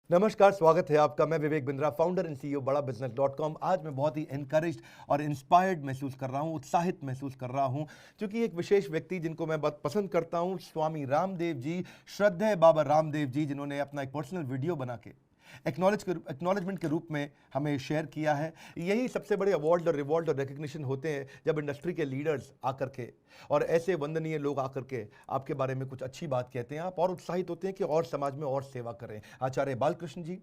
नमस्कार, स्वागत है आपका। मैं Vivek Bindra, founder and CEO बड़ा बिजनेस .com। आज मैं बहुत ही एनकरेज्ड और इंस्पायर्ड महसूस कर रहा हूँ, उत्साहित महसूस कर रहा हूँ, क्योंकि एक विशेष व्यक्ति जिनको मैं बहुत पसंद करता हूँ, स्वामी रामदेव जी, श्रद्धेय बाबा रामदेव जी, जिन्होंने अपना एक पर्सनल वीडियो बना के एक्नॉलेजमेंट के रूप में हमें शेयर किया है। यही सबसे बड़े अवार्ड और रिवॉर्ड और रिकग्निशन होते हैं, जब इंडस्ट्री के लीडर्स आकर के और ऐसे वंदनीय लोग आकर के आपके बारे में कुछ अच्छी बात कहते हैं, आप और उत्साहित होते हैं कि और समाज में और सेवा करें। आचार्य बालकृष्ण जी,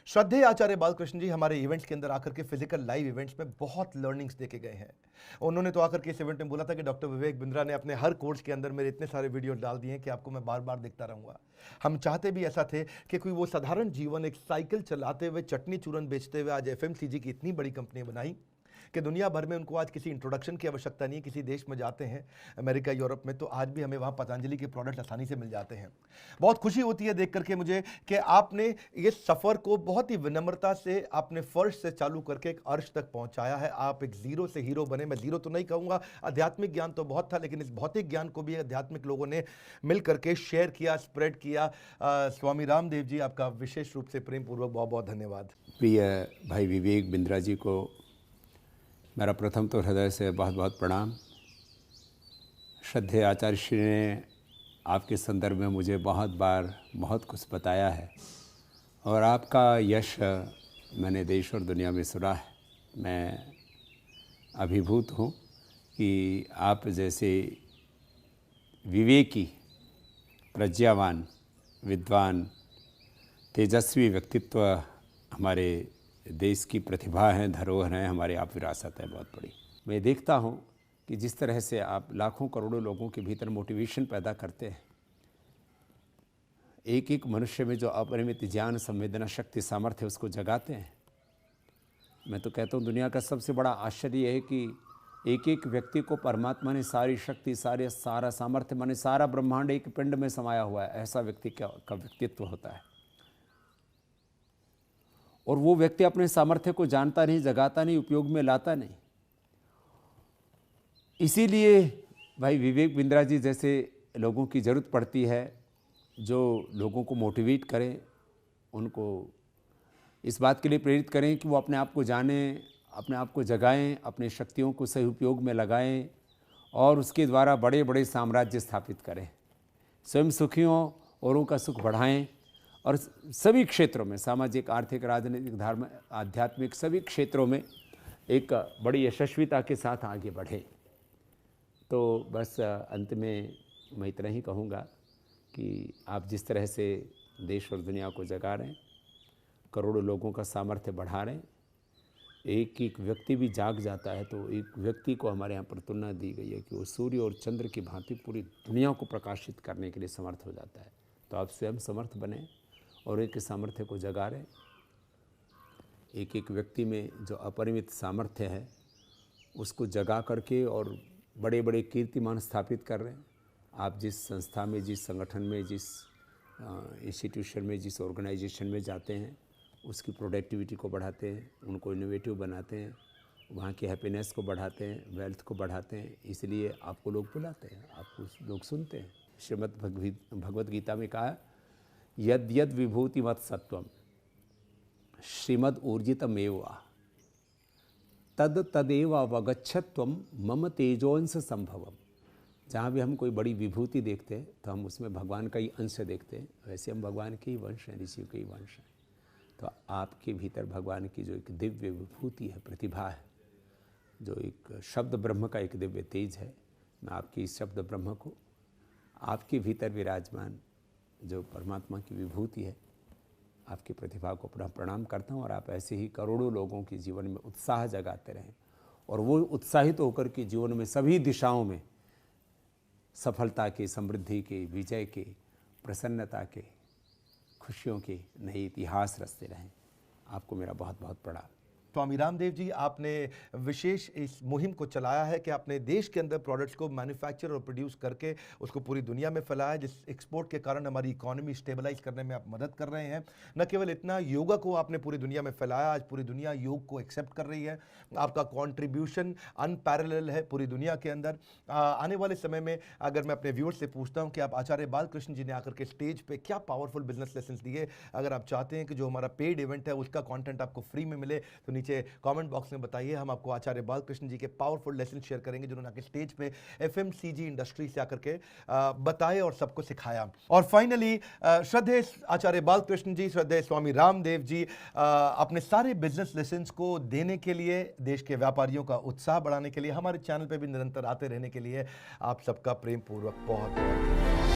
श्रद्धेय आचार्य बालकृष्ण जी हमारे इवेंट्स के अंदर आकर के फिजिकल लाइव इवेंट्स में बहुत लर्निंग्स देके गए हैं। उन्होंने तो आकर के इस इवेंट में बोला था कि डॉक्टर विवेक बिंद्रा ने अपने हर कोर्स के अंदर मेरे इतने सारे वीडियो डाल दिए हैं कि आपको मैं बार बार देखता रहूंगा। हम चाहते भी ऐसा थे कि कोई वो साधारण जीवन एक साइकिल चलाते हुए, चटनी चूरन बेचते हुए आज एफएमसीजी की इतनी बड़ी कंपनी बनाई कि दुनिया भर में उनको आज किसी इंट्रोडक्शन की आवश्यकता नहीं है। किसी देश में जाते हैं, अमेरिका, यूरोप में, तो आज भी हमें वहाँ पतंजलि के प्रोडक्ट आसानी से मिल जाते हैं। बहुत खुशी होती है देख करके मुझे कि आपने ये सफ़र को बहुत ही विनम्रता से, आपने फर्श से चालू करके एक अर्श तक पहुँचाया है। आप एक ज़ीरो से हीरो बने। मैं ज़ीरो तो नहीं कहूँगा, आध्यात्मिक ज्ञान तो बहुत था, लेकिन इस भौतिक ज्ञान को भी आध्यात्मिक लोगों ने मिल करके शेयर किया, स्प्रेड किया। स्वामी रामदेव जी, आपका विशेष रूप से प्रेम पूर्वक बहुत बहुत धन्यवाद। प्रिय भाई विवेक बिंद्रा जी को मेरा प्रथम तो हृदय से बहुत बहुत प्रणाम। श्रद्धेय आचार्य श्री ने आपके संदर्भ में मुझे बहुत बार बहुत कुछ बताया है और आपका यश मैंने देश और दुनिया में सुना है। मैं अभिभूत हूँ कि आप जैसे विवेकी, प्रज्ञावान, विद्वान, तेजस्वी व्यक्तित्व हमारे देश की प्रतिभा हैं, धरोहर हैं, हमारी आप विरासत है बहुत बड़ी। मैं देखता हूँ कि जिस तरह से आप लाखों करोड़ों लोगों के भीतर मोटिवेशन पैदा करते हैं, एक एक मनुष्य में जो अपरिमित ज्ञान, संवेदना शक्ति, सामर्थ्य है, उसको जगाते हैं। मैं तो कहता हूँ दुनिया का सबसे बड़ा आश्चर्य यह है कि एक एक व्यक्ति को परमात्मा ने सारी शक्ति, सारा सामर्थ्य, माने सारा ब्रह्मांड एक पिंड में समाया हुआ है, ऐसा व्यक्ति का व्यक्तित्व होता है। और वो व्यक्ति अपने सामर्थ्य को जानता नहीं, जगाता नहीं, उपयोग में लाता नहीं। इसीलिए भाई विवेक बिंद्रा जी जैसे लोगों की ज़रूरत पड़ती है, जो लोगों को मोटिवेट करें, उनको इस बात के लिए प्रेरित करें कि वो अपने आप को जानें, अपने आप को जगाएं, अपने शक्तियों को सही उपयोग में लगाएं और उसके द्वारा बड़े बड़े साम्राज्य स्थापित करें। स्वयं सुखी हों, औरों का सुख बढ़ाएं और सभी क्षेत्रों में, सामाजिक, आर्थिक, राजनीतिक, धार्मिक, आध्यात्मिक, सभी क्षेत्रों में एक बड़ी यशस्विता के साथ आगे बढ़े। तो बस अंत में मैं इतना ही कहूँगा कि आप जिस तरह से देश और दुनिया को जगा रहे हैं, करोड़ों लोगों का सामर्थ्य बढ़ा रहे हैं, एक एक व्यक्ति भी जाग जाता है तो एक व्यक्ति को हमारे यहाँ पर तुलना दी गई है कि वो सूर्य और चंद्र की भांति पूरी दुनिया को प्रकाशित करने के लिए समर्थ हो जाता है। तो आप स्वयं समर्थ बने और एक सामर्थ्य को जगा रहे। एक एक व्यक्ति में जो अपरिमित सामर्थ्य है उसको जगा करके और बड़े बड़े कीर्तिमान स्थापित कर रहे हैं। आप जिस संस्था में, जिस संगठन में, जिस इंस्टीट्यूशन में, जिस ऑर्गेनाइजेशन में जाते हैं, उसकी प्रोडक्टिविटी को बढ़ाते हैं, उनको इनोवेटिव बनाते हैं, वहाँ की हैप्पीनेस को बढ़ाते हैं, वेल्थ को बढ़ाते हैं। इसलिए आपको लोग बुलाते हैं, आपको लोग सुनते हैं। श्रीमद् भगवद गीता में कहा, यद यद विभूतिमत् सत्वम श्रीमद् ऊर्जितमेव तद तदेव अवगच्छत्वम मम तेजोंस संभवम। जहाँ भी हम कोई बड़ी विभूति देखते हैं तो हम उसमें भगवान का ही अंश देखते हैं। वैसे हम भगवान के ही वंश हैं, ऋषियों के ही वंश हैं। तो आपके भीतर भगवान की जो एक दिव्य विभूति है, प्रतिभा है, जो एक शब्द ब्रह्म का एक दिव्य तेज है, मैं आपकी इस शब्द ब्रह्म को, आपके भीतर विराजमान जो परमात्मा की विभूति है, आपकी प्रतिभा को प्रणाम करता हूँ। और आप ऐसे ही करोड़ों लोगों के जीवन में उत्साह जगाते रहें और वो उत्साहित होकर के जीवन में सभी दिशाओं में सफलता के, समृद्धि के, विजय के, प्रसन्नता के, खुशियों के नए इतिहास रचते रहें। आपको मेरा बहुत बहुत प्रणाम। स्वामी रामदेव जी, आपने विशेष इस मुहिम को चलाया है कि आपने देश के अंदर प्रोडक्ट्स को मैन्युफैक्चर और प्रोड्यूस करके उसको पूरी दुनिया में फैलाया, जिस एक्सपोर्ट के कारण हमारी इकोनॉमी स्टेबलाइज करने में आप मदद कर रहे हैं। न केवल इतना, योगा को आपने पूरी दुनिया में फैलाया, आज पूरी दुनिया योग को एक्सेप्ट कर रही है। आपका कॉन्ट्रीब्यूशन अनपैरेलल है पूरी दुनिया के अंदर। आने वाले समय में अगर मैं अपने व्यूअर्स से पूछता हूं कि आप आचार्य बालकृष्ण जी ने आकर के स्टेज पे क्या पावरफुल बिजनेस लेसन्स दिए, अगर आप चाहते हैं कि जो हमारा पेड इवेंट है उसका कंटेंट आपको फ्री में मिले तो नीचे कमेंट बॉक्स में बताइए। हम आपको आचार्य बालकृष्ण जी के पावरफुल लेसन शेयर करेंगे जिन्होंने आके स्टेज पे एफएमसीजी इंडस्ट्री से आकर के बताए और सबको सिखाया। और फाइनली श्रद्धेय आचार्य बालकृष्ण जी, श्रद्धेय स्वामी रामदेव जी, अपने सारे बिजनेस लेसन्स को देने के लिए, देश के व्यापारियों का उत्साह बढ़ाने के लिए, हमारे चैनल पे भी निरंतर आते रहने के लिए आप सबका प्रेम पूर्वक बहुत बहुत